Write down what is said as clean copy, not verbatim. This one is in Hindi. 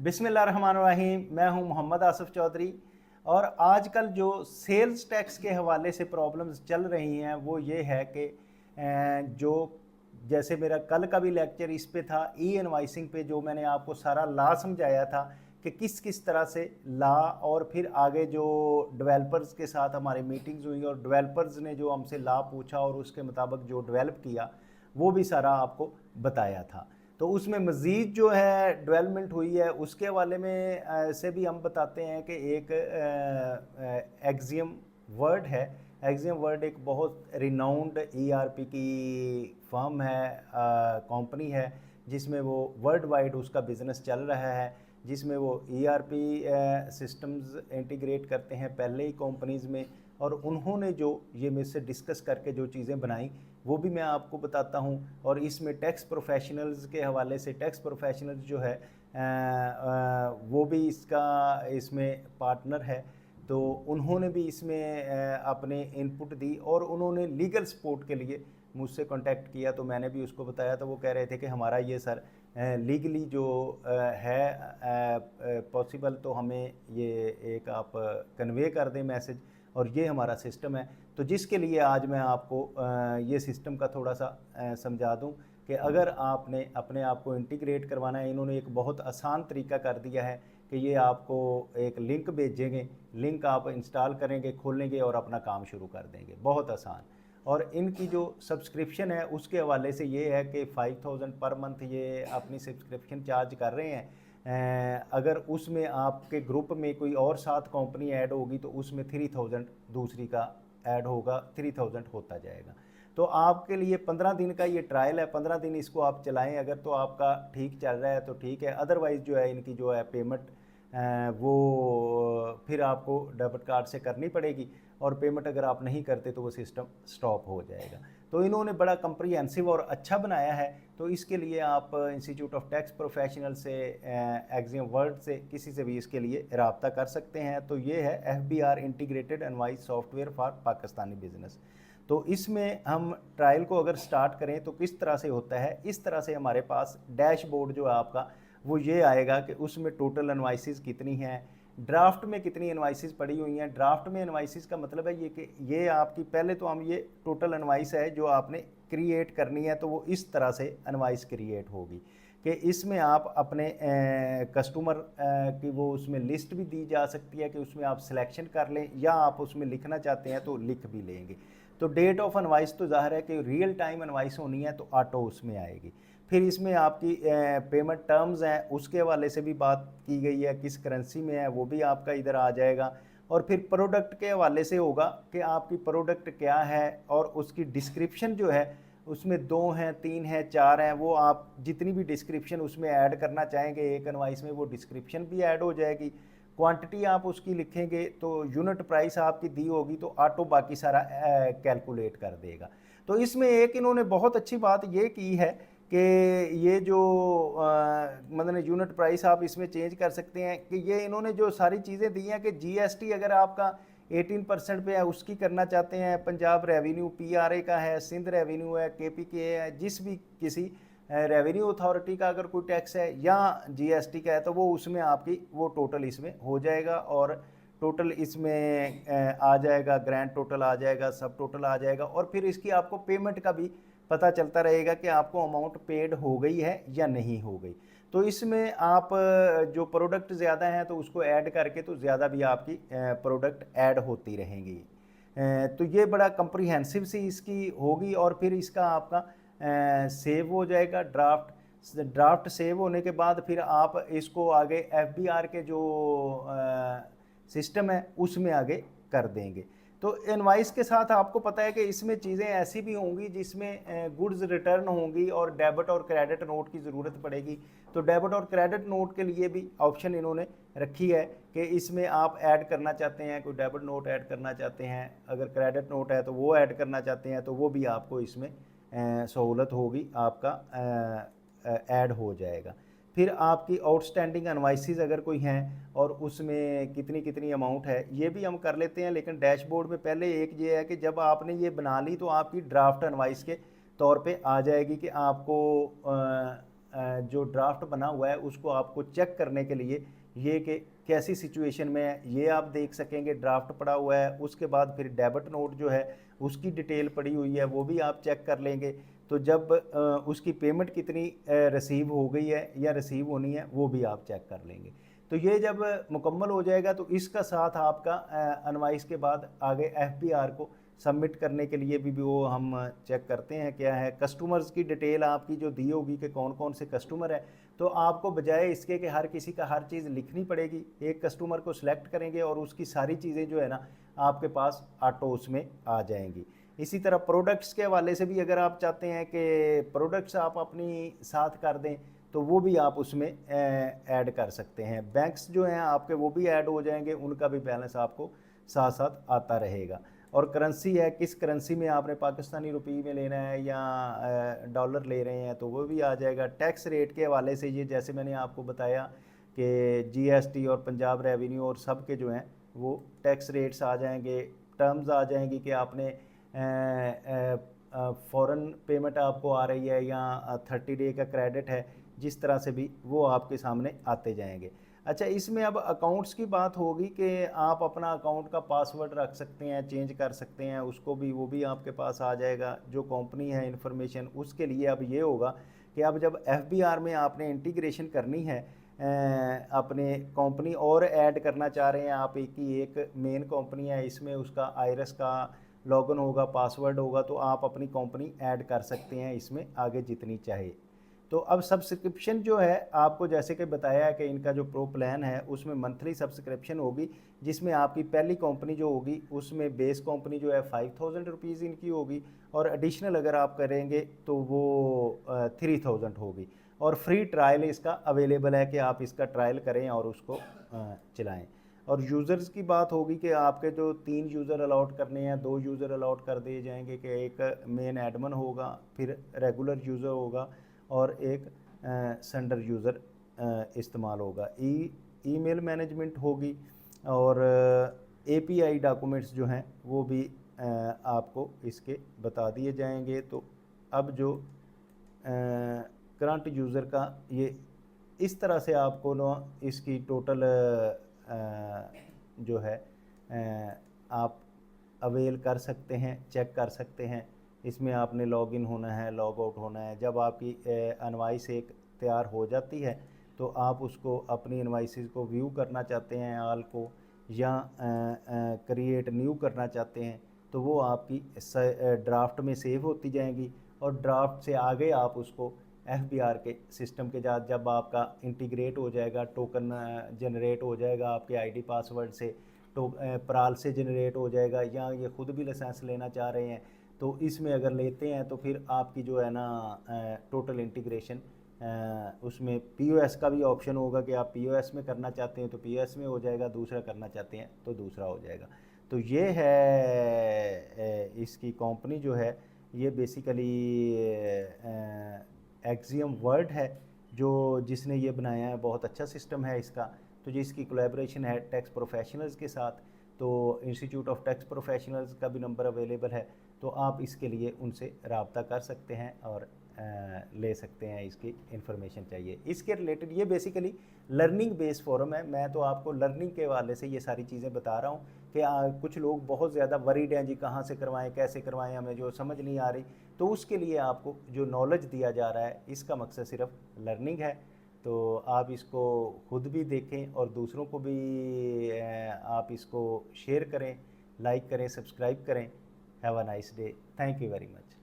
बिस्मिल्लाहिर्रहमानिर्रहीम। मैं हूं मोहम्मद आसिफ चौधरी। और आजकल जो सेल्स टैक्स के हवाले से प्रॉब्लम्स चल रही हैं वो ये है कि जो जैसे मेरा कल का भी लेक्चर इस पे था, ई इनवाइसिंग पे, जो मैंने आपको सारा लॉ समझाया था कि किस किस तरह से लॉ, और फिर आगे जो डेवलपर्स के साथ हमारी मीटिंग्स हुई और डेवलपर्स ने जो हमसे लॉ पूछा और उसके मुताबिक जो डेवलप किया वो भी सारा आपको बताया था। तो उसमें मज़ीद जो है डेवलपमेंट हुई है उसके हवाले में से भी हम बताते हैं कि एक एक्सियम वर्ड है। एक्सियम वर्ड एक बहुत रिनाउंड ईआरपी की फर्म है, कंपनी है, जिसमें वो वर्ल्ड वाइड उसका बिज़नेस चल रहा है, जिसमें वो ईआरपी सिस्टम्स इंटीग्रेट करते हैं पहले ही कंपनीज़ में। और उन्होंने जो ये मुझसे डिस्कस करके जो चीज़ें बनाई वो भी मैं आपको बताता हूँ। और इसमें टैक्स प्रोफेशनल्स के हवाले से, टैक्स प्रोफेशनल्स जो है वो भी इसमें पार्टनर है, तो उन्होंने भी इसमें अपने इनपुट दी और उन्होंने लीगल सपोर्ट के लिए मुझसे कांटेक्ट किया। तो मैंने भी उसको बताया, तो वो कह रहे थे कि हमारा ये सर लीगली जो है पॉसिबल, तो हमें ये एक आप कन्वे कर दें मैसेज, और ये हमारा सिस्टम है। तो जिसके लिए आज मैं आपको ये सिस्टम का थोड़ा सा समझा दूं कि अगर आपने अपने आप को इंटीग्रेट करवाना है, इन्होंने एक बहुत आसान तरीका कर दिया है कि ये आपको एक लिंक भेजेंगे, लिंक आप इंस्टॉल करेंगे, खोलेंगे और अपना काम शुरू कर देंगे, बहुत आसान। और इनकी जो सब्सक्रिप्शन है उसके हवाले से ये है कि 5000 पर मंथ ये अपनी सब्सक्रिप्शन चार्ज कर रहे हैं। अगर उसमें आपके ग्रुप में कोई और 7 कंपनी ऐड होगी तो उसमें 3000 दूसरी का ऐड होगा, 3000 होता जाएगा। तो आपके लिए 15 दिन का ये ट्रायल है, 15 दिन इसको आप चलाएं। अगर तो आपका ठीक चल रहा है तो ठीक है, अदरवाइज़ जो है इनकी जो है पेमेंट वो फिर आपको डेबिट कार्ड से करनी पड़ेगी, और पेमेंट अगर आप नहीं करते तो वो सिस्टम स्टॉप हो जाएगा। तो इन्होंने बड़ा कंप्रीहेंसिव और अच्छा बनाया है। तो इसके लिए आप इंस्टीट्यूट ऑफ टैक्स प्रोफेशनल से, एक्सियम वर्ड से, किसी से भी इसके लिए रब्ता कर सकते हैं। तो ये है FBR integrated advice software for Pakistani business. तो इसमें हम ट्रायल को अगर स्टार्ट करें तो किस तरह से होता है, इस तरह से हमारे पास डैशबोर्ड जो है आपका वो ये आएगा कि उसमें टोटल इनवाइसेस कितनी हैं, ड्राफ्ट में कितनी इनवाइसेस पड़ी हुई हैं। ड्राफ्ट में इनवाइसेस का मतलब है ये कि ये आपकी, पहले तो हम ये टोटल इनवाइस है जो आपने क्रिएट करनी है, तो वो इस तरह से इनवाइस क्रिएट होगी कि इसमें आप अपने कस्टमर की वो उसमें लिस्ट भी दी जा सकती है कि उसमें आप सिलेक्शन कर लें, या आप उसमें लिखना चाहते हैं तो लिख भी लेंगे। तो डेट ऑफ इनवाइस तो ज़ाहिर है कि रियल टाइम इनवाइस होनी है तो ऑटो उसमें आएगी। फिर इसमें आपकी पेमेंट टर्म्स हैं उसके हवाले से भी बात की गई है, किस करेंसी में है वो भी आपका इधर आ जाएगा। और फिर प्रोडक्ट के हवाले से होगा कि आपकी प्रोडक्ट क्या है, और उसकी डिस्क्रिप्शन जो है उसमें 2 हैं, 3 हैं, 4 हैं, वो आप जितनी भी डिस्क्रिप्शन उसमें ऐड करना चाहेंगे एक इनवाइस में वो डिस्क्रिप्शन भी ऐड हो जाएगी। क्वांटिटी आप उसकी लिखेंगे तो यूनिट प्राइस आपकी दी होगी तो ऑटो बाकी सारा कैलकुलेट कर देगा। तो इसमें एक इन्होंने बहुत अच्छी बात ये की है कि ये जो मतलब यूनिट प्राइस आप इसमें चेंज कर सकते हैं, कि ये इन्होंने जो सारी चीज़ें दी हैं कि GST अगर आपका 18% पे है उसकी करना चाहते हैं, पंजाब रेवेन्यू PRA का है, सिंध रेवेन्यू है, KPK है, जिस भी किसी रेवेन्यू अथॉरिटी का अगर कोई टैक्स है या GST का है तो वो उसमें आपकी वो टोटल इसमें हो जाएगा। और टोटल इसमें आ जाएगा, ग्रैंड टोटल आ जाएगा, सब टोटल आ जाएगा, और फिर इसकी आपको पेमेंट का भी पता चलता रहेगा कि आपको अमाउंट पेड हो गई है या नहीं हो गई। तो इसमें आप जो प्रोडक्ट ज़्यादा हैं तो उसको ऐड करके तो ज़्यादा भी आपकी प्रोडक्ट ऐड होती रहेंगी। तो ये बड़ा कंप्रीहेंसिव सी इसकी होगी। और फिर इसका आपका सेव हो जाएगा ड्राफ्ट। ड्राफ्ट सेव होने के बाद फिर आप इसको आगे FBR के जो सिस्टम है उसमें आगे कर देंगे। तो इनवाइस के साथ आपको पता है कि इसमें चीज़ें ऐसी भी होंगी जिसमें गुड्स रिटर्न होंगी और डेबिट और क्रेडिट नोट की ज़रूरत पड़ेगी। तो डेबिट और क्रेडिट नोट के लिए भी ऑप्शन इन्होंने रखी है कि इसमें आप ऐड करना चाहते हैं, कोई डेबिट नोट ऐड करना चाहते हैं, अगर क्रेडिट नोट है तो वो ऐड करना चाहते हैं तो वो भी आपको इसमें सहूलत होगी, आपका ऐड हो जाएगा। फिर आपकी आउटस्टैंडिंग इनवाइसेस अगर कोई हैं और उसमें कितनी कितनी अमाउंट है ये भी हम कर लेते हैं। लेकिन डैशबोर्ड में पहले एक ये है कि जब आपने ये बना ली तो आपकी ड्राफ्ट इनवाइस के तौर पे आ जाएगी कि आपको जो ड्राफ्ट बना हुआ है उसको आपको चेक करने के लिए ये कि कैसी सिचुएशन में है ये आप देख सकेंगे। ड्राफ्ट पड़ा हुआ है, उसके बाद फिर डेबिट नोट जो है उसकी डिटेल पड़ी हुई है वो भी आप चेक कर लेंगे। तो जब उसकी पेमेंट कितनी रिसीव हो गई है या रिसीव होनी है वो भी आप चेक कर लेंगे। तो ये जब मुकम्मल हो जाएगा तो इसका साथ आपका इनवॉइस के बाद आगे एफबीआर को सबमिट करने के लिए भी वो हम चेक करते हैं क्या है। कस्टमर्स की डिटेल आपकी जो दी होगी कि कौन कौन से कस्टमर है, तो आपको बजाय इसके कि हर किसी का हर चीज़ लिखनी पड़ेगी, एक कस्टमर को सिलेक्ट करेंगे और उसकी सारी चीज़ें जो है ना आपके पास ऑटो उसमें आ जाएंगी। इसी तरह प्रोडक्ट्स के हवाले से भी अगर आप चाहते हैं कि प्रोडक्ट्स आप अपनी साथ कर दें तो वो भी आप उसमें ऐड कर सकते हैं। बैंक्स जो हैं आपके वो भी ऐड हो जाएंगे, उनका भी बैलेंस आपको साथ साथ आता रहेगा। और करेंसी है, किस करेंसी में आपने पाकिस्तानी रुपये में लेना है या डॉलर ले रहे हैं तो वो भी आ जाएगा। टैक्स रेट के हवाले से ये जैसे मैंने आपको बताया कि जीएसटी और पंजाब रेवेन्यू और सब के जो हैं वो टैक्स रेट्स आ जाएंगे। टर्म्स आ जाएंगी कि आपने फ़ौरन पेमेंट आपको आ रही है या 30 डे का क्रेडिट है, जिस तरह से भी वो आपके सामने आते जाएंगे। अच्छा, इसमें अब अकाउंट्स की बात होगी कि आप अपना अकाउंट का पासवर्ड रख सकते हैं, चेंज कर सकते हैं उसको भी, वो भी आपके पास आ जाएगा। जो कंपनी है इन्फॉर्मेशन उसके लिए अब ये होगा कि अब जब एफबीआर में आपने इंटीग्रेशन करनी है अपने कंपनी और ऐड करना चाह रहे हैं आप, एक मेन कंपनी है इसमें उसका आयरस का लॉगिन होगा, पासवर्ड होगा, तो आप अपनी कंपनी ऐड कर सकते हैं इसमें आगे जितनी चाहे। तो अब सब्सक्रिप्शन जो है आपको जैसे कि बताया है कि इनका जो प्रो प्लान है उसमें मंथली सब्सक्रिप्शन होगी, जिसमें आपकी पहली कंपनी जो होगी उसमें बेस कंपनी जो है 5000 रुपीज़ इनकी होगी और एडिशनल अगर आप करेंगे तो वो 3000 होगी। और फ्री ट्रायल इसका अवेलेबल है कि आप इसका ट्रायल करें और उसको चलाएँ। और यूज़र्स की बात होगी कि आपके जो 3 यूज़र अलॉट करने हैं, 2 यूज़र अलॉट कर दिए जाएंगे कि एक मेन एडमिन होगा, फिर रेगुलर यूज़र होगा और एक सेंडर यूज़र इस्तेमाल होगा। ईमेल मैनेजमेंट होगी और एपीआई डॉक्यूमेंट्स जो हैं वो भी आपको इसके बता दिए जाएंगे। तो अब जो करंट यूज़र का ये इस तरह से आपको ना इसकी टोटल जो है आप अवेल कर सकते हैं, चेक कर सकते हैं। इसमें आपने लॉगिन होना है, लॉग आउट होना है। जब आपकी इनवॉइस एक तैयार हो जाती है तो आप उसको अपनी इनवॉइसेस को व्यू करना चाहते हैं आल को, या क्रिएट न्यू करना चाहते हैं तो वो आपकी ड्राफ्ट में सेव होती जाएंगी और ड्राफ्ट से आगे आप उसको एफबीआर के सिस्टम के साथ जब आपका इंटीग्रेट हो जाएगा, टोकन जनरेट हो जाएगा आपके आईडी पासवर्ड से, तो प्राल से जनरेट हो जाएगा, या ये ख़ुद भी लाइसेंस लेना चाह रहे हैं तो इसमें अगर लेते हैं तो फिर आपकी जो है ना टोटल इंटीग्रेशन उसमें पीओएस का भी ऑप्शन होगा कि आप पीओएस में करना चाहते हैं तो पीओएस में हो जाएगा, दूसरा करना चाहते हैं तो दूसरा हो जाएगा। तो ये है इसकी कंपनी जो है ये बेसिकली एक्सियम वर्ड है जो जिसने ये बनाया है, बहुत अच्छा सिस्टम है इसका। तो जिसकी कोलैबोरेशन है टैक्स प्रोफेशनल्स के साथ, तो इंस्टीट्यूट ऑफ टैक्स प्रोफेशनल्स का भी नंबर अवेलेबल है, तो आप इसके लिए उनसे रब्ता कर सकते हैं और ले सकते हैं इसकी इन्फॉर्मेशन चाहिए इसके रिलेटेड। ये बेसिकली लर्निंग बेस्ड फोरम है। मैं तो आपको लर्निंग के हवाले से ये सारी चीज़ें बता रहा हूँ कि कुछ लोग बहुत ज़्यादा वरीड हैं जी, कहाँ से करवाएं, कैसे करवाएं, हमें जो समझ नहीं आ रही। तो उसके लिए आपको जो नॉलेज दिया जा रहा है इसका मकसद सिर्फ लर्निंग है। तो आप इसको खुद भी देखें और दूसरों को भी आप इसको शेयर करें, लाइक करें, सब्सक्राइब करें। Have a nice day. Thank you very much.